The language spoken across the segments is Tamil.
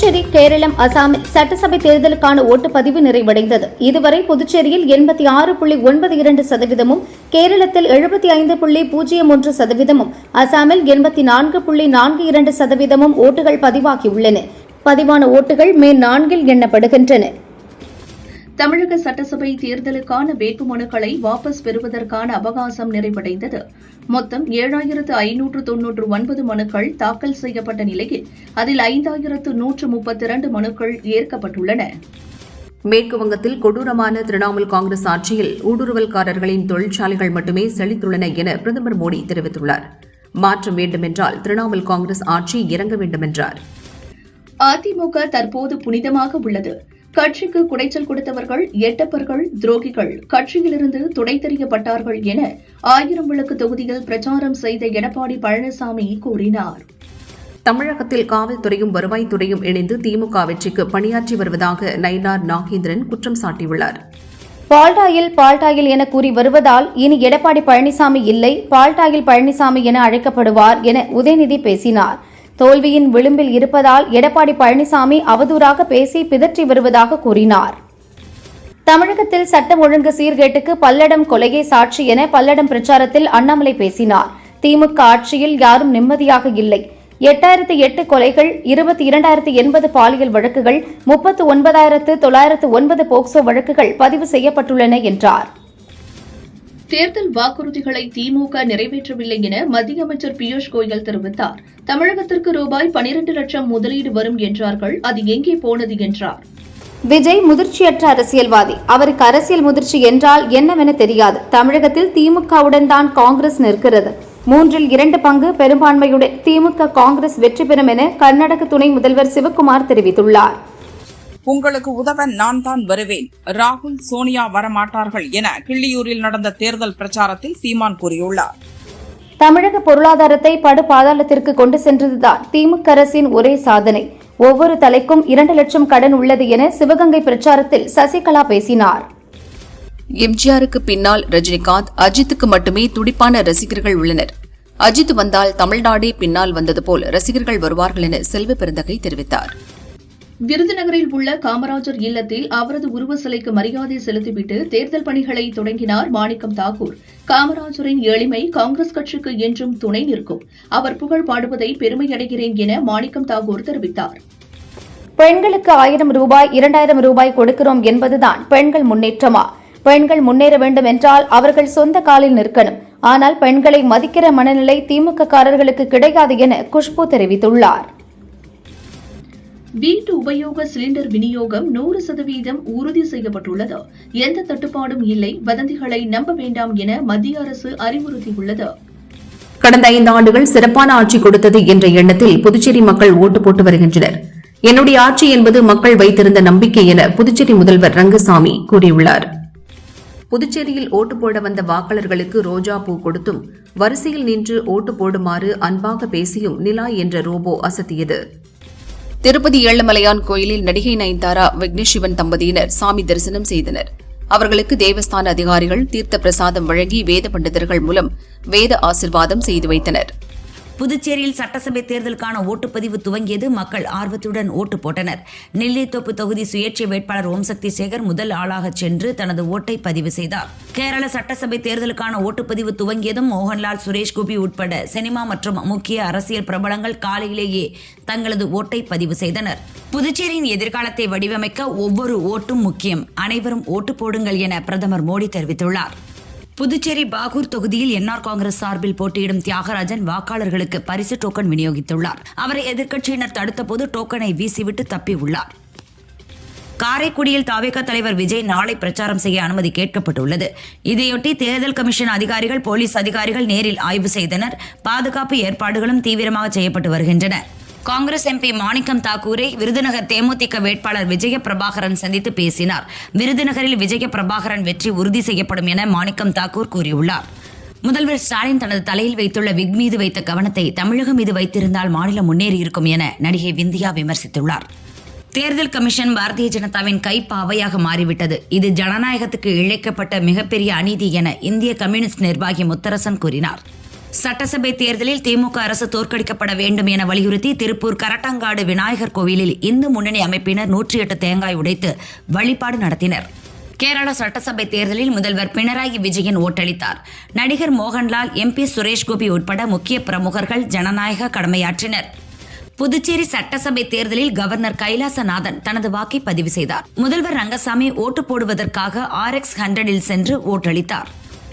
புதுச்சேரி, கேரளம், அசாமில் சட்டசபை தேர்தலுக்கான ஓட்டுப்பதிவு நிறைவடைந்தது. இதுவரை புதுச்சேரியில் 86.92%, கேரளத்தில் 75.01%, அசாமில் 84.42% ஓட்டுகள் பதிவாகியுள்ளன. பதிவான ஓட்டுகள் மே 4 எண்ணப்படுகின்றன. தமிழக சட்டசபை தேர்தலுக்கான வேட்புமனுக்களை வாபஸ் பெறுவதற்கான அவகாசம் நிறைவடைந்தது. மொத்தம் 7599 மனுக்கள் தாக்கல் செய்யப்பட்ட நிலையில் அதில் 5132 மனுக்கள் ஏற்கப்பட்டுள்ளன. மேற்குவங்கத்தில் கொடூரமான திரிணாமுல் காங்கிரஸ் ஆட்சியில் ஊடுருவல்காரர்களின் தொழிற்சாலைகள் மட்டுமே செழித்துள்ளன என பிரதமர் மோடி தெரிவித்துள்ளார். மாற்றம் வேண்டுமென்றால் திரிணாமுல் காங்கிரஸ் ஆட்சி இறங்க வேண்டுமென்றார். அதிமுக தற்போது புனிதமாக உள்ளது. கட்சிக்கு குடைச்சல் கொடுத்தவர்கள் எட்டப்பர்கள், துரோகிகள், கட்சியிலிருந்து துடைத்தெறியப்பட்டார்கள் என 1000 விளக்கு தொகுதியில் பிரச்சாரம் செய்த எடப்பாடி பழனிசாமி கூறினார். தமிழகத்தில் காவல்துறையும் வருவாய்த்துறையும் இணைந்து திமுக வெற்றிக்கு பணியாற்றி வருவதாக நயினார் நாகேந்திரன் குற்றம் சாட்டியுள்ளார். பால்டாயில் என கூறி வருவதால் இனி எடப்பாடி பழனிசாமி இல்லை, பால்டாயில் பழனிசாமி என அழைக்கப்படுவார் என உதயநிதி பேசினார். தோல்வியின் விளிம்பில் இருப்பதால் எடப்பாடி பழனிசாமி அவதூறாக பேசி பிதற்றி வருவதாக கூறினார். தமிழகத்தில் சட்டம் ஒழுங்கு சீர்கேட்டுக்கு பல்லடம் கொலையே சாட்சி என பல்லடம் பிரச்சாரத்தில் அண்ணாமலை பேசினார். திமுக ஆட்சியில் யாரும் நிம்மதியாக இல்லை. 8008 கொலைகள், 22,080 பாலியல் வழக்குகள், 39,909 போக்சோ வழக்குகள் பதிவு செய்யப்பட்டுள்ளன என்றார். தேர்தல் வாக்குறுதிகளை திமுக நிறைவேற்றவில்லை என மத்திய அமைச்சர் பியூஷ் கோயல் தெரிவித்தார். தமிழகத்திற்கு ரூபாய் 12 லட்சம் முதலீடு வரும் என்றார்கள், அது எங்கே போனது என்றார். விஜய் முதிர்ச்சியற்ற அரசியல்வாதி. அவருக்கு அரசியல் முதிர்ச்சி என்றால் என்னவென தெரியாது. தமிழகத்தில் திமுகவுடன் தான் காங்கிரஸ் நிற்கிறது. 3/2 பங்கு பெரும்பான்மையுடன் திமுக காங்கிரஸ் வெற்றி பெறும் என கர்நாடக துணை முதல்வர் சிவக்குமார் தெரிவித்துள்ளார். உங்களுக்கு உதவ நான் தான் வருவேன், ராகுல் சோனியா வரமாட்டார்கள் என கிள்ளியூரில் நடந்த தேர்தல் பிரச்சாரத்தில் சீமான் கூறியுள்ளார். தமிழக பொருளாதாரத்தை படு பாதாளத்திற்கு கொண்டு சென்றதுதான் திமுக அரசின் ஒரே சாதனை. ஒவ்வொரு தலைக்கும் 2 லட்சம் கடன் உள்ளது என சிவகங்கை பிரச்சாரத்தில் சசிகலா பேசினார். எம்ஜிஆருக்கு பின்னால் ரஜினிகாந்த், அஜித்துக்கு மட்டுமே துடிப்பான ரசிகர்கள் உள்ளனர். அஜித் வந்தால் தமிழ்நாடே பின்னால் வந்தது போல் ரசிகர்கள் வருவார்கள் என செல்வ பெருந்தகை தெரிவித்தார். விருதுநகரில் உள்ள காமராஜர் இல்லத்தில் அவரது உருவ சிலைக்கு மரியாதை செலுத்திவிட்டு தேர்தல் பணிகளை தொடங்கினார் மாணிக்கம் தாக்கூர். காமராஜரின் எளிமை காங்கிரஸ் கட்சிக்கு என்றும் துணை நிற்கும். அவர் புகழ் பாடுவதை பெருமையடைகிறேன் என மாணிக்கம் தாக்கூர் தெரிவித்தார். பெண்களுக்கு 1000 ரூபாய், 2000 ரூபாய் கொடுக்கிறோம் என்பதுதான் பெண்கள் முன்னேற்றமா? பெண்கள் முன்னேற வேண்டும் என்றால் அவர்கள் சொந்த காலில் நிற்கணும். ஆனால் பெண்களை மதிக்கிற மனநிலை திமுக காரர்களுக்கு கிடையாது என குஷ்பு தெரிவித்துள்ளார். வீட்டு உபயோக சிலிண்டர் விநியோகம் 100% உறுதி செய்யப்பட்டுள்ளது. எந்த தட்டுப்பாடும் இல்லை. வதந்திகளை நம்ப வேண்டாம் என மத்திய அரசு அறிவுறுத்தியுள்ளது. கடந்த 5 ஆண்டுகள் சிறப்பான ஆட்சி கொடுத்தது என்ற எண்ணத்தில் புதுச்சேரி மக்கள் ஓட்டு போட்டு வருகின்றனர். என்னுடைய ஆட்சி என்பது மக்கள் வைத்திருந்த நம்பிக்கை என புதுச்சேரி முதல்வர் ரங்கசாமி கூறியுள்ளார். புதுச்சேரியில் ஓட்டு போட வந்த வாக்காளர்களுக்கு ரோஜா பூ கொடுத்தும் வரிசையில் நின்று ஓட்டு போடுமாறு அன்பாக பேசியும் நிலா என்ற ரோபோ அசத்தியது. திருப்பதி ஏழுமலையான் கோயிலில் நடிகை நயன்தாரா, விக்னேஷ் சிவன் தம்பதியினர் சாமி தரிசனம் செய்தனர். அவர்களுக்கு தேவஸ்தான அதிகாரிகள் தீர்த்த பிரசாதம் வழங்கி வேத பண்டிதர்கள் மூலம் வேத ஆசிர்வாதம் செய்து வைத்தனர். புதுச்சேரியில் சட்டசபை தேர்தலுக்கான ஓட்டுப்பதிவு துவங்கியது. மக்கள் ஆர்வத்துடன் ஓட்டு போட்டனர். நெல்லித்தோப்பு தொகுதி சுயேட்சை வேட்பாளர் ஓம்சக்தி சேகர் முதல் ஆளாக சென்று தனது ஓட்டை பதிவு செய்தார். கேரள சட்டசபை தேர்தலுக்கான ஓட்டுப்பதிவு துவங்கியதும் மோகன்லால், சுரேஷ் கோபி உட்பட சினிமா மற்றும் முக்கிய அரசியல் பிரபலங்கள் காலையிலேயே தங்களது ஓட்டை பதிவு செய்தனர். புதுச்சேரியின் எதிர்காலத்தை வடிவமைக்க ஒவ்வொரு ஓட்டும் முக்கியம். அனைவரும் ஓட்டு போடுங்கள் என பிரதமர் மோடி தெரிவித்துள்ளார். புதுச்சேரி பாகூர் தொகுதியில் என்ஆர் காங்கிரஸ் சார்பில் போட்டியிடும் தியாகராஜன் வாக்காளர்களுக்கு பரிசு டோக்கன் விநியோகித்துள்ளார். அவரை எதிர்க்கட்சியினர் தடுத்தபோது டோக்கனை வீசிவிட்டு தப்பியுள்ளார். காரைக்குடியில் தாவேகா தலைவர் விஜய் நாளை பிரச்சாரம் செய்ய அனுமதி கேட்கப்பட்டுள்ளது. இதையொட்டி தேர்தல் கமிஷன் அதிகாரிகள், போலீஸ் அதிகாரிகள் நேரில் ஆய்வு செய்தனர். பாதுகாப்பு ஏற்பாடுகளும் தீவிரமாக செய்யப்பட்டு வருகின்றன. காங்கிரஸ் எம்பி மாணிக்கம் தாக்கூரை விருதுநகர் தேமுதிக வேட்பாளர் விஜய பிரபாகரன் சந்தித்து பேசினார். விருதுநகரில் விஜய பிரபாகரன் வெற்றி உறுதி செய்யப்படும் என மாணிக்கம் தாக்கூர் கூறியுள்ளார். முதல்வர் ஸ்டாலின் தனது தலையில் வைத்துள்ள விக் மீது வைத்த கவனத்தை தமிழகம் மீது வைத்திருந்தால் மாநிலம் முன்னேறியிருக்கும் என நடிகை விந்தியா விமர்சித்துள்ளார். தேர்தல் கமிஷன் பாரதிய ஜனதாவின் கைப்பாவையாக மாறிவிட்டது. இது ஜனநாயகத்துக்கு இழைக்கப்பட்ட மிகப்பெரிய அநீதி என இந்திய கம்யூனிஸ்ட் நிர்வாகி முத்தரசன் கூறினார். சட்டசபை தேர்தலில் திமுக அரசு தோற்கடிக்கப்பட வேண்டும் என வலியுறுத்தி திருப்பூர் கரட்டங்காடு விநாயகர் கோவிலில் இந்து முன்னணி அமைப்பினர் 108 தேங்காய் உடைத்து வழிபாடு நடத்தினர். கேரள சட்டசபை தேர்தலில் முதல்வர் பினராயி விஜயன் ஓட்டளித்தார். நடிகர் மோகன்லால், MP சுரேஷ்கோபி உட்பட முக்கிய பிரமுகர்கள் ஜனநாயக கடமையாற்றினர். புதுச்சேரி சட்டசபை தேர்தலில் கவர்னர் கைலாசநாதன் தனது வாக்கை பதிவு செய்தார். முதல்வர் ரங்கசாமி ஓட்டு போடுவதற்காக RX 100 சென்று ஓட்டளித்தார்.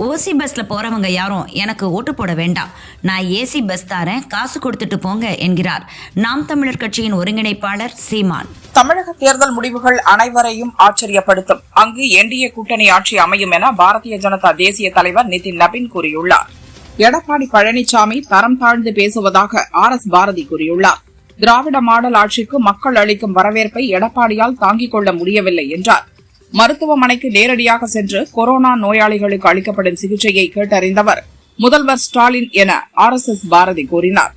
ஓசி பஸ்ல போறவங்க யாரும் எனக்கு ஓட்டு போட வேண்டாம், நான் ஏசி பஸ் தாரேன், காசு கொடுத்துட்டு போங்க என்கிறார் நாம் தமிழர் கட்சியின் ஒருங்கிணைப்பாளர் சீமான். தமிழக தேர்தல் முடிவுகள் அனைவரையும் ஆச்சரியப்படுத்தும். அங்கு NDA கூட்டணி ஆட்சி அமையும் என பாரதிய ஜனதா தேசிய தலைவர் நிதின் நபீன் கூறியுள்ளார். எடப்பாடி பழனிசாமி தரம் தாழ்ந்து பேசுவதாக RS பாரதி கூறியுள்ளார். திராவிட மாடல் ஆட்சிக்கு மக்கள் அளிக்கும் வரவேற்பை எடப்பாடியால் தாங்கிக் கொள்ள முடியவில்லை என்றார். மருத்துவமனைக்கு நேரடியாக சென்று கொரோனா நோயாளிகளுக்கு அளிக்கப்படும் சிகிச்சையை கேட்டறிந்தவர் முதல்வர் ஸ்டாலின் என RSS பாரதி கூறினார்.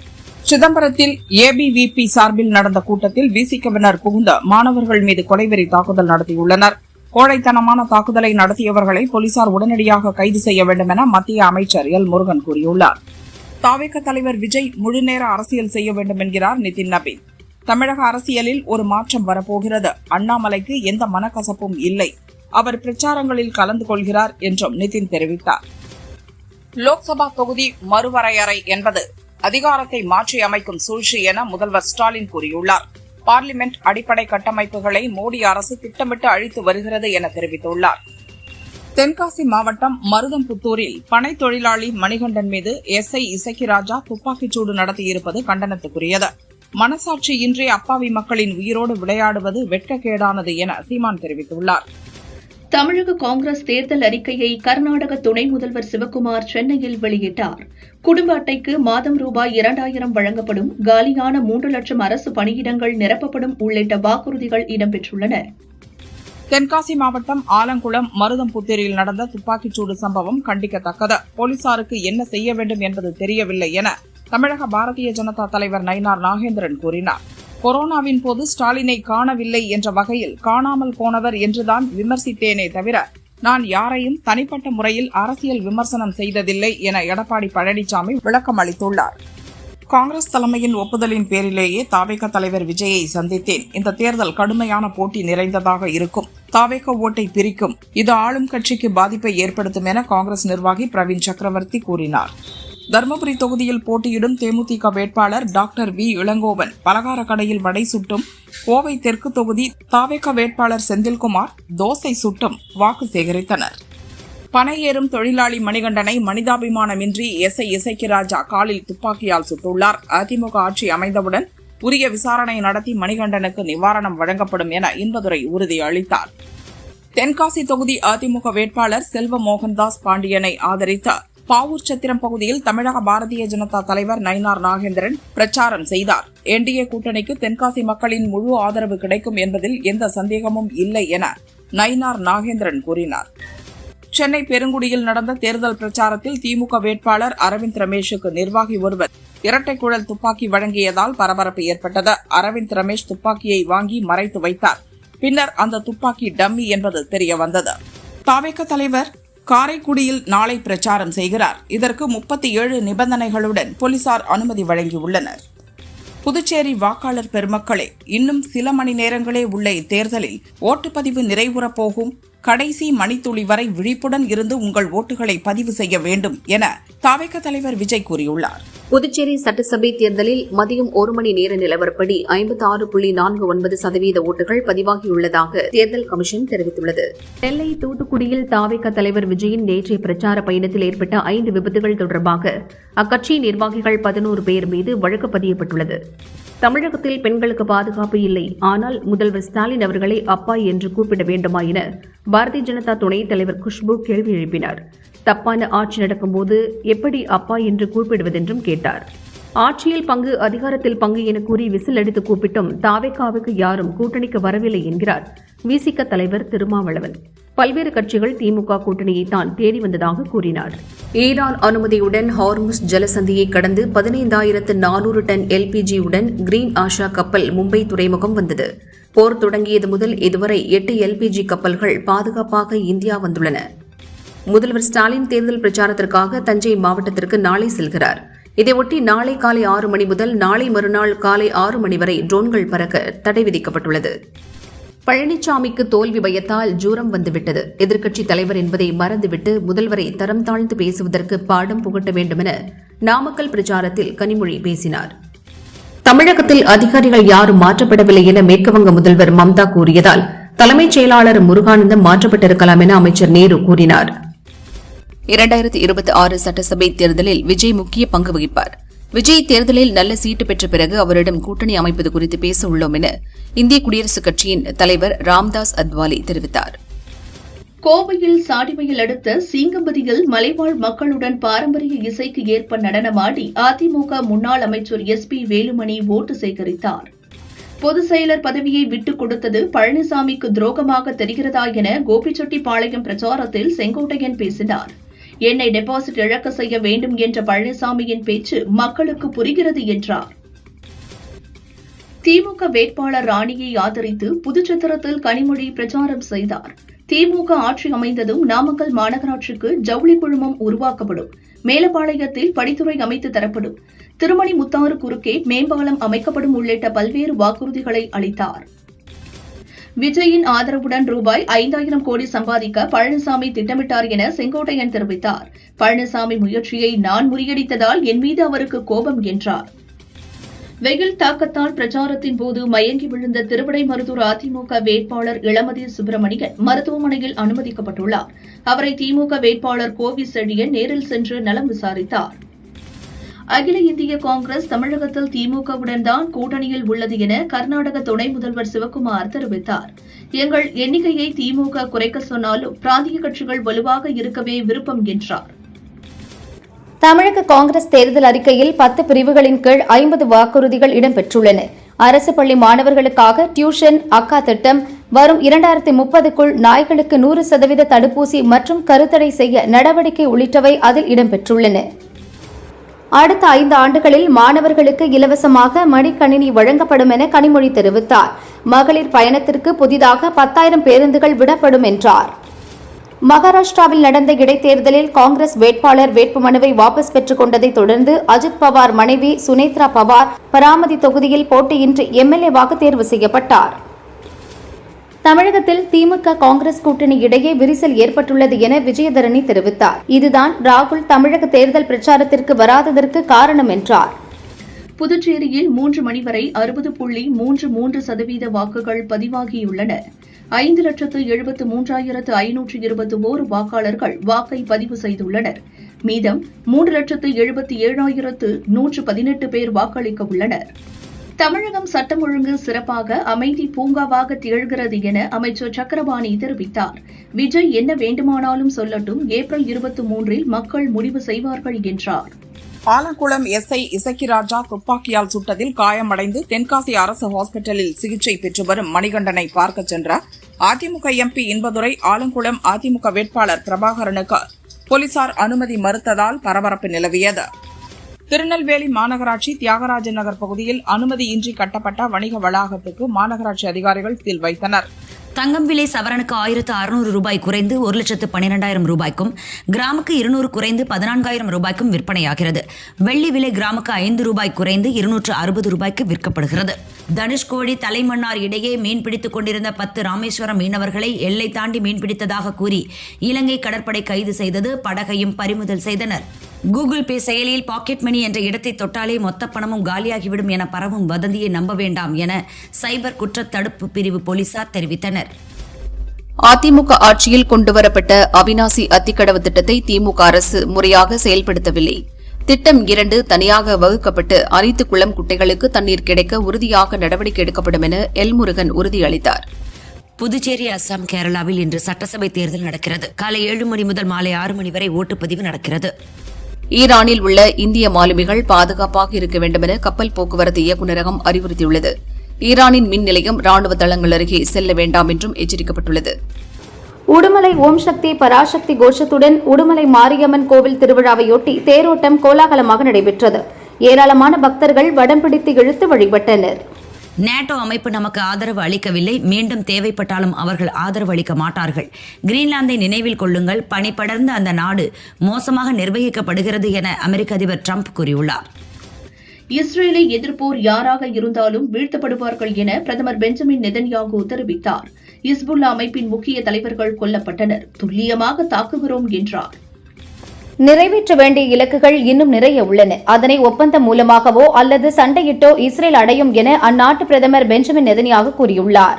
சிதம்பரத்தில் ABVP சார்பில் நடந்த கூட்டத்தில் விசிகவினர் புகுந்த மாணவர்கள் மீது கொலைவெறி தாக்குதல் நடத்தியுள்ளனர். கோழைத்தனமான தாக்குதலை நடத்தியவர்களை போலீசார் உடனடியாக கைது செய்ய வேண்டும் என மத்திய அமைச்சர் L. முருகன் கூறியுள்ளார். தாவேக தலைவர் விஜய் முழுநேர அரசியல் செய்ய வேண்டும் என்கிறார் நிதின் நபீன். தமிழக அரசியலில் ஒரு மாற்றம் வரப்போகிறது. அண்ணாமலைக்கு எந்த மனக்கசப்பும் இல்லை. அவர் பிரச்சாரங்களில் கலந்து கொள்கிறார் என்றும் நிதின் தெரிவித்தார். லோக்சபா தொகுதி மறுவரையறை என்பது அதிகாரத்தை மாற்றி அமைக்கும் சூழ்ச்சி என முதல்வர் ஸ்டாலின் கூறியுள்ளார். பார்லிமெண்ட் அடிப்படை கட்டமைப்புகளை மோடி அரசு திட்டமிட்டு அழித்து வருகிறது என தெரிவித்துள்ளார். தென்காசி மாவட்டம் மருதம்புத்தூரில் பனை தொழிலாளி மணிகண்டன் மீது SI இசக்கிராஜா துப்பாக்கிச்சூடு நடத்தியிருப்பது கண்டனத்துக்குரியது. மனசாட்சி இன்றி அப்பாவி மக்களின் உயிரோடு விளையாடுவது வெட்கக்கேடானது என சீமான் தெரிவித்துள்ளார். தமிழக காங்கிரஸ் தேர்தல் அறிக்கையை கர்நாடக துணை முதல்வர் சிவக்குமார் சென்னையில் வெளியிட்டார். குடும்ப அட்டைக்கு மாதம் ரூபாய் 2000 வழங்கப்படும், காலியான 3 லட்சம் அரசு பணியிடங்கள் நிரப்பப்படும் உள்ளிட்ட வாக்குறுதிகள் இடம்பெற்றுள்ளன. தென்காசி மாவட்டம் ஆலங்குளம் மருதம்புத்தூரில் நடந்த துப்பாக்கிச்சூடு சம்பவம் கண்டிக்கத்தக்கது. போலீசாருக்கு என்ன செய்ய வேண்டும் என்பது தெரியவில்லை என தமிழக பாரதிய ஜனதா தலைவர் நயினார் நாகேந்திரன் கூறினார். கொரோனாவின் போது ஸ்டாலினை காணவில்லை என்ற வகையில் காணாமல் போனவர் என்றுதான் விமர்சித்தேனே தவிர நான் யாரையும் தனிப்பட்ட முறையில் அரசியல் விமர்சனம் செய்ததில்லை என எடப்பாடி பழனிசாமி விளக்கம் அளித்துள்ளார். காங்கிரஸ் தலைமையின் ஒப்புதலின் பேரிலேயே தாவேக தலைவர் விஜயை சந்தித்தேன். இந்த தேர்தல் கடுமையான போட்டி நிறைந்ததாக இருக்கும். தாவேக ஓட்டை பிரிக்கும். இது ஆளும் கட்சிக்கு பாதிப்பை ஏற்படுத்தும் என காங்கிரஸ் நிர்வாகி பிரவீன் சக்கரவர்த்தி கூறினார். தருமபுரி தொகுதியில் போட்டியிடும் தேமுதிக வேட்பாளர் டாக்டர் V. இளங்கோவன் பலகார கடையில் வடை சுட்டும், கோவை தெற்கு தொகுதி தாவேக வேட்பாளர் செந்தில்குமார் தோசை சுட்டும் வாக்கு சேகரித்தனர். பனை ஏறும் தொழிலாளி மணிகண்டனை மனிதாபிமானமின்றி SI இசக்கிராஜா காலில் துப்பாக்கியால் சுட்டுள்ளார். அதிமுக ஆட்சி அமைந்தவுடன் உரிய விசாரணை நடத்தி மணிகண்டனுக்கு நிவாரணம் வழங்கப்படும் என இன்பதுரை உறுதியளித்தார். தென்காசி தொகுதி அதிமுக வேட்பாளர் செல்வ மோகன்தாஸ் பாண்டியனை ஆதரித்த பாவூர் சத்திரம் பகுதியில் தமிழக பாரதிய ஜனதா தலைவர் நயினார் நாகேந்திரன் பிரச்சாரம் செய்தார். NDA கூட்டணிக்கு தென்காசி மக்களின் முழு ஆதரவு கிடைக்கும் என்பதில் எந்த சந்தேகமும் இல்லை என நயினார் நாகேந்திரன் கூறினார். சென்னை பெருங்குடியில் நடந்த தேர்தல் பிரச்சாரத்தில் திமுக வேட்பாளர் அரவிந்த் ரமேஷுக்கு நிர்வாகி ஒருவர் இரட்டை குழல் துப்பாக்கி வழங்கியதால் பரபரப்பு ஏற்பட்டது. அரவிந்த் ரமேஷ் துப்பாக்கியை வாங்கி மறைத்து வைத்தார். பின்னர் அந்த துப்பாக்கி டம்மி என்பது தெரியவந்தது. தாவேக தலைவர் காரைக்குடியில் நாளை பிரச்சாரம் செய்கிறார். இதற்கு 37 நிபந்தனைகளுடன் போலீசார் அனுமதி வழங்கியுள்ளனர். புதுச்சேரி வாக்காளர் பெருமக்களே, இன்னும் சில மணி நேரங்களே உள்ள இத்தேர்தலில் ஓட்டுப்பதிவு நிறைவுறப் போகும். கடைசி மணித்துளி வரை விழிப்புடன் இருந்து உங்கள் ஓட்டுகளை பதிவு செய்ய வேண்டும் என தாவேக தலைவர் விஜய் கூறியுள்ளார். புதுச்சேரி சட்டசபை தேர்தலில் மதியம் 1 மணி நேர நிலவரப்படி 56.49% ஓட்டுகள் பதிவாகியுள்ளதாக தேர்தல் கமிஷன் தெரிவித்துள்ளது. நெல்லை தூத்துக்குடியில் தாவேக தலைவர் விஜயின் நேற்றைய பிரச்சார பயணத்தில் ஏற்பட்ட 5 விபத்துகள் தொடர்பாக அக்கட்சியின் நிர்வாகிகள் 11 பேர் மீது வழக்கு பதியப்பட்டுள்ளது. தமிழகத்தில் பெண்களுக்கு பாதுகாப்பு இல்லை, ஆனால் முதல்வர் ஸ்டாலின் அவர்களை அப்பா என்று கூப்பிட வேண்டுமா என பாரதிய ஜனதா துணைத் தலைவர் குஷ்பு கேள்வி எழுப்பினார். தப்பான ஆட்சி நடக்கும்போது எப்படி அப்பா என்று கூப்பிடுவதென்றும் கேட்டார். ஆட்சியில் பங்கு, அதிகாரத்தில் பங்கு என கூறி விசில் அடித்து கூப்பிட்டும் தாவேகாவுக்கு யாரும் கூட்டணிக்கு வரவில்லை என்கிறார் விசிக தலைவர் திருமாவளவன். பல்வேறு கட்சிகள் திமுக கூட்டணியை தான் தேடி வந்ததாக கூறினார். ஈரான் அனுமதியுடன் ஹார்முஸ் ஜலசந்தியை கடந்து 15,400 டன் LPG-உடன் கிரீன் ஆஷா கப்பல் மும்பை துறைமுகம் வந்தது. போர் தொடங்கியது முதல் இதுவரை 8 LPG கப்பல்கள் பாதுகாப்பாக இந்தியா வந்துள்ளன. முதல்வர் ஸ்டாலின் தேர்தல் பிரச்சாரத்திற்காக தஞ்சை மாவட்டத்திற்கு நாளை செல்கிறார். இதையொட்டி நாளை காலை 6 மணி முதல் நாளை மறுநாள் காலை 6 மணி வரை ட்ரோன்கள் பறக்க தடை விதிக்கப்பட்டுள்ளது. பழனிசாமிக்கு தோல்வி பயத்தால் ஜூரம் வந்துவிட்டது. எதிர்க்கட்சித் தலைவர் என்பதை மறந்துவிட்டு முதல்வரை தரம் தாழ்ந்து பேசுவதற்கு பாடம் புகட்ட வேண்டுமென நாமக்கல் பிரச்சாரத்தில் கனிமொழி பேசினார். தமிழகத்தில் அதிகாரிகள் யாரும் மாற்றப்படவில்லை என மேற்குவங்க முதல்வர் மம்தா கூறியதால் தலைமைச் செயலாளர் முருகானந்தம் மாற்றப்பட்டிருக்கலாம் என அமைச்சர் நேரு கூறினார். 2026 சட்டசபை தேர்தலில் விஜய் முக்கிய பங்கு வகிப்பார். விஜய் தேர்தலில் நல்ல சீட்டு பெற்ற பிறகு அவரிடம் கூட்டணி அமைப்பது குறித்து பேச உள்ளோம் என இந்திய குடியரசுக் கட்சியின் தலைவர் ராம்தாஸ் அத்வாலே தெரிவித்தார். கோவையில் சாடிமையில் அடுத்த சீங்கம்பதியில் மலைவாழ் மக்களுடன் பாரம்பரிய இசைக்கு ஏற்ப நடனமாடி அதிமுக முன்னாள் அமைச்சர் SP வேலுமணி ஓட்டு சேகரித்தார். பொதுச் செயலர் பதவியை விட்டுக் கொடுத்தது பழனிசாமிக்கு துரோகமாக தெரிகிறதா என கோபிச்செட்டிப்பாளையம் பிரச்சாரத்தில் செங்கோட்டையன் பேசினார். என்னை டெபாசிட் இழக்க செய்ய வேண்டும் என்ற பழனிசாமியின் பேச்சு மக்களுக்கு புரிகிறது என்றார். திமுக வேட்பாளர் ராணியை ஆதரித்து புதுச்சத்திரத்தில் கனிமொழி பிரச்சாரம் செய்தார். திமுக ஆட்சி அமைந்ததும் நாமக்கல் மாநகராட்சிக்கு ஜவுளி குழுமம் உருவாக்கப்படும், மேலப்பாளையத்தில் படித்துறை அமைத்து தரப்படும், திருமணி முத்தாறு குறுக்கே மேம்பாலம் அமைக்கப்படும் உள்ளிட்ட பல்வேறு வாக்குறுதிகளை அளித்தார். விஜயின் ஆதரவுடன் ரூபாய் 5000 கோடி சம்பாதிக்க பழனிசாமி திட்டமிட்டார் என செங்கோட்டையன் தெரிவித்தார். பழனிசாமி முயற்சியை நான் முறியடித்ததால் என் மீது அவருக்கு கோபம் என்றார். வெயில் தாக்கத்தால் பிரச்சாரத்தின் போது மயங்கி விழுந்த திருவிடைமருதூர் அதிமுக வேட்பாளர் இளமதி சுப்பிரமணியன் மருத்துவமனையில் அனுமதிக்கப்பட்டுள்ளார். அவரை திமுக வேட்பாளர் கோவி செழியன் நேரில் சென்று நலம் விசாரித்தார். அகில இந்திய காங்கிரஸ் தமிழகத்தில் திமுகவுடன் தான் கூட்டணியில் உள்ளது என கர்நாடக துணை முதல்வர் சிவக்குமார் தெரிவித்தார். எங்கள் எண்ணிக்கையை திமுக குறைக்க சொன்னாலும் பிராந்திய கட்சிகள் வலுவாக இருக்கவே விருப்பம் என்றார். தமிழக காங்கிரஸ் தேர்தல் அறிக்கையில் 10 பிரிவுகளின் கீழ் 50 வாக்குறுதிகள் இடம்பெற்றுள்ளன. அரசு பள்ளி மாணவர்களுக்காக டியூஷன், அக்கா திட்டம், வரும் 2030க்குள் நாய்களுக்கு 100% தடுப்பூசி மற்றும் கருத்தடை செய்ய நடவடிக்கை உள்ளிட்டவை அதில் இடம்பெற்றுள்ளன. அடுத்த 5 ஆண்டுகளில் மாணவர்களுக்கு இலவசமாக மடிக்கணினி வழங்கப்படும் என கனிமொழி தெரிவித்தார். மகளிர் பயணத்திற்கு புதிதாக 10,000 பேருந்துகள் விடப்படும் என்றார். மகாராஷ்டிராவில் நடந்த இடைத்தேர்தலில் காங்கிரஸ் வேட்பாளர் வேட்புமனுவை வாபஸ் பெற்றுக் கொண்டதை தொடர்ந்து அஜித் பவார் மனைவி சுனேத்ரா பவார் பராமதி தொகுதியில் போட்டியின்றி எம்எல்ஏவாக தேர்வு செய்யப்பட்டார். தமிழகத்தில் திமுக காங்கிரஸ் கூட்டணி இடையே விரிசல் ஏற்பட்டுள்ளது என விஜயதரணி தெரிவித்தார். இதுதான் ராகுல் தமிழக தேர்தல் பிரச்சாரத்திற்கு வராததற்கு காரணம் என்றார். புதுச்சேரியில் 3 மணி வரை 60.33% வாக்குகள் பதிவாகியுள்ளன. 5,73,521 வாக்காளர்கள் வாக்கை பதிவு செய்துள்ளனர். மீதம் 3,77,118 பேர் வாக்களிக்க உள்ளனர். தமிழகம் சட்டம் ஒழுங்கு சிறப்பாக அமைதி பூங்காவாக திகழ்கிறது என அமைச்சர் சக்கரபாணி தெரிவித்தார். விஜய் என்ன வேண்டுமானாலும் சொல்லட்டும், ஏப்ரல் 23 மக்கள் முடிவு செய்வார்கள் என்றார். ஆலங்குளம் SI இசக்கிராஜா துப்பாக்கியால் சுட்டதில் காயமடைந்து தென்காசி அரசு ஹாஸ்பிட்டலில் சிகிச்சை பெற்று வரும் மணிகண்டனை பார்க்க சென்ற அதிமுக MP இன்பதுரை ஆலங்குளம் அதிமுக வேட்பாளர் பிரபாகரனுக்கு போலீசார் அனுமதி மறுத்ததால் பரபரப்பு நிலவியது. திருநெல்வேலி மாநகராட்சி தியாகராஜ நகர் பகுதியில் அனுமதியின்றி கட்டப்பட்ட வணிக வளாகத்துக்கு மாநகராட்சி அதிகாரிகள் சீல் வைத்தனர். தங்கம் விலை சவரனுக்கு 1,600 ரூபாய் குறைந்து 1,12,000 ரூபாய்க்கும், கிராமுக்கு 200 குறைந்து 14,000 ரூபாய்க்கும் விற்பனையாகிறது. வெள்ளி விலை கிராமுக்கு 5 ரூபாய் குறைந்து 260 ரூபாய்க்கு விற்கப்படுகிறது. தனுஷ்கோடி தலைமன்னார் இடையே மீன்பிடித்துக் கொண்டிருந்த 10 ராமேஸ்வரம் மீனவர்களை எல்லை தாண்டி மீன்பிடித்ததாக கூறி இலங்கை கடற்படை கைது செய்தது. படகையும் பறிமுதல் செய்தனர். கூகுள் பே செயலியில் பாக்கெட் மணி என்ற இடத்தை தொட்டாலே மொத்த பணமும் காலியாகிவிடும் என பரவும் வதந்தியை நம்ப வேண்டாம் என சைபர் குற்ற தடுப்பு பிரிவு போலீசார் தெரிவித்தனர். அதிமுக ஆட்சியில் கொண்டுவரப்பட்ட அவிநாசி அத்திக்கடவு திட்டத்தை திமுக அரசு முறையாக செயல்படுத்தவில்லை. திட்டம் 2 தனியாக வகுக்கப்பட்டு அனைத்து குளம் குட்டைகளுக்கு தண்ணீர் கிடைக்க உறுதியாக நடவடிக்கை எடுக்கப்படும் என எல்முருகன் உறுதியளித்தார். புதுச்சேரி, அசாம், கேரளாவில் இன்று சட்டசபை தேர்தல் நடக்கிறது. காலை 7 மணி முதல் மாலை 6 மணி வரை ஓட்டுப்பதிவு நடக்கிறது. ஈரானில் உள்ள இந்திய மாலுமிகள் பாதுகாப்பாக இருக்க வேண்டும் என கப்பல் போக்குவரத்து இயக்குநரகம் அறிவுறுத்தியுள்ளது. ஈரானின் மின் நிலையம், ராணுவ தளங்கள் அருகே செல்ல வேண்டாம் என்றும் எச்சரிக்கப்பட்டுள்ளது. உடுமலை ஓம் சக்தி பராசக்தி கோஷத்துடன் உடுமலை மாரியம்மன் கோவில் திருவிழாவையொட்டி தேரோட்டம் கோலாகலமாக நடைபெற்றது. ஏராளமான பக்தர்கள் வடம் பிடித்து இழுத்து வழிபட்டனர். நேட்டோ அமைப்பு நமக்கு ஆதரவு அளிக்கவில்லை, மீண்டும் தேவைப்பட்டாலும் அவர்கள் ஆதரவு அளிக்க மாட்டார்கள். கிரீன்லாந்தை நினைவில் கொள்ளுங்கள், பனிபடர்ந்த அந்த நாடு மோசமாக நிர்வகிக்கப்படுகிறது என அமெரிக்க அதிபர் ட்ரம்ப் கூறியுள்ளார். இஸ்ரேலை எதிர்ப்போர் யாராக இருந்தாலும் வீழ்த்தப்படுவார்கள் என பிரதமர் பெஞ்சமின் நெதன்யாகு தெரிவித்தார். இஸ்புல்லா அமைப்பின் முக்கிய தலைவர்கள் கொல்லப்பட்டனர், துல்லியமாக தாக்குகிறோம் என்றார். நிறைவேற்ற வேண்டிய இலக்குகள் இன்னும் நிறைய உள்ளன. அதனை ஒப்பந்தம் மூலமாகவோ அல்லது சண்டையிட்டோ இஸ்ரேல் அடையும் என அந்நாட்டு பிரதமர் பெஞ்சமின் நெதன்யாகு கூறியுள்ளார்.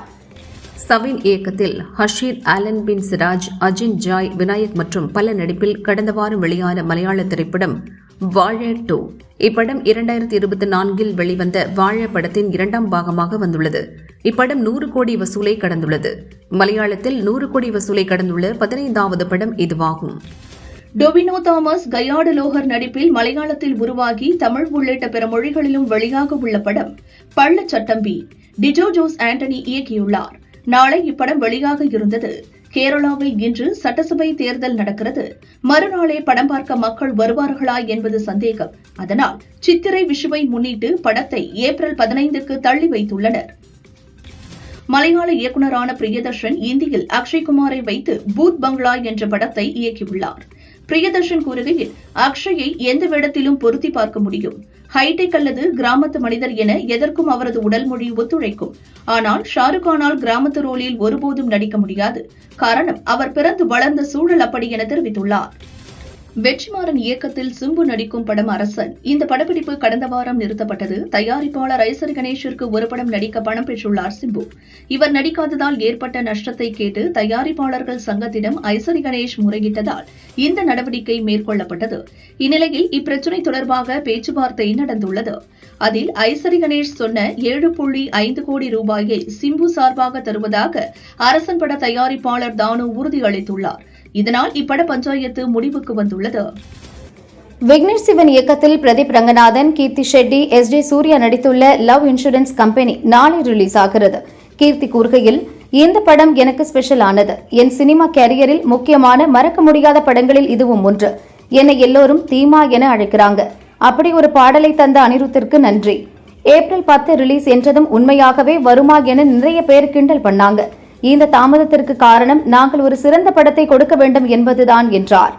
சவின் இயக்கத்தில் ஹஷீர், ஆலன் பின் சிராஜ், அஜின் ஜாய், விநாயக் மற்றும் பல நடிப்பில் கடந்த வாரம் வெளியான மலையாள திரைப்படம் வாழ 2. இப்படம் 2024 வெளிவந்த வாழ படத்தின் 2ஆம் பாகமாக வந்துள்ளது. இப்படம் 100 கோடி வசூலை கடந்துள்ளது. மலையாளத்தில் 100 கோடி வசூலை கடந்துள்ள 15வது படம் இதுவாகும். டொவினோ தாமஸ், கயாடு லோகர் நடிப்பில் மலையாளத்தில் உருவாகி தமிழ் உள்ளிட்ட பிற மொழிகளிலும் வெளியாக உள்ள படம் பள்ளச்சட்டம்பி. டிஜோ ஜோஸ் ஆண்டனி இயக்கியுள்ளார். நாளை இப்படம் வெளியாக இருந்தது. கேரளாவில் இன்று சட்டசபை தேர்தல் நடக்கிறது. மறுநாளே படம் பார்க்க மக்கள் வருவார்களா என்பது சந்தேகம். அதனால் சித்திரை விஷுவை முன்னிட்டு படத்தை ஏப்ரல் 15க்கு தள்ளி வைத்துள்ளனர். மலையாள இயக்குநரான பிரியதர்ஷன் இந்தியில் அக்ஷய்குமாரை வைத்து பூத் பங்களா என்ற படத்தை இயக்கியுள்ளார். பிரியதர்ஷன் கூறுகையில், அக்ஷயை எந்த வேடத்திலும் பொருத்தி பார்க்க முடியும். ஹைடெக் அல்லது கிராமத்து மனிதர் என எதற்கும் அவரது உடல் மொழி ஒத்துழைக்கும். ஆனால் ஷாருக்கானால் கிராமத்து ரோலில் ஒருபோதும் நடிக்க முடியாது. காரணம், அவர் பிறந்து வளர்ந்த சூழல் அப்படி என தெரிவித்துள்ளார். வெற்றிமாறன் இயக்கத்தில் சிம்பு நடிக்கும் படம் அரசன். இந்த படப்பிடிப்பு கடந்த வாரம் நிறுத்தப்பட்டது. தயாரிப்பாளர் ஐசரி கணேஷிற்கு ஒரு படம் நடிக்க பணம் பெற்றுள்ளார் சிம்பு. இவர் நடிக்காததால் ஏற்பட்ட நஷ்டத்தை கேட்டு தயாரிப்பாளர்கள் சங்கத்திடம் ஐசரி கணேஷ் முறையிட்டதால் இந்த நடவடிக்கை மேற்கொள்ளப்பட்டது. இந்நிலையில் இப்பிரச்சினை தொடர்பாக பேச்சுவார்த்தை நடந்துள்ளது. அதில் ஐசரி கணேஷ் சொன்ன 7.5 கோடி ரூபாயை சிம்பு சார்பாக தருவதாக அரசன் பட தயாரிப்பாளர் தானு உறுதியளித்துள்ளார். இதனால் இப்பட பஞ்சாயத்து முடிவுக்கு வந்துள்ளது. விக்னேஷ் சிவன் இயக்கத்தில் பிரதீப் ரங்கநாதன், கீர்த்தி ஷெட்டி, SD சூர்யா நடித்துள்ள லவ் இன்சூரன்ஸ் கம்பெனி நாளை ரிலீஸ் ஆகிறது. கீர்த்தி கூறுகையில், இந்த படம் எனக்கு ஸ்பெஷல் ஆனது. என் சினிமா கேரியரில் முக்கியமான மறக்க முடியாத படங்களில் இதுவும் ஒன்று. என்னை எல்லோரும் தீமா என அழைக்கிறாங்க. அப்படி ஒரு பாடலை தந்த அனிருத்திற்கு நன்றி. ஏப்ரல் 10 ரிலீஸ் என்றதும் உண்மையாகவே வருமா என நிறைய பேர் கிண்டல் பண்ணாங்க. இந்த தாமதத்திற்கு காரணம் நாங்கள் ஒரு சிறந்த படத்தை கொடுக்க வேண்டும் என்பதுதான் என்றார்.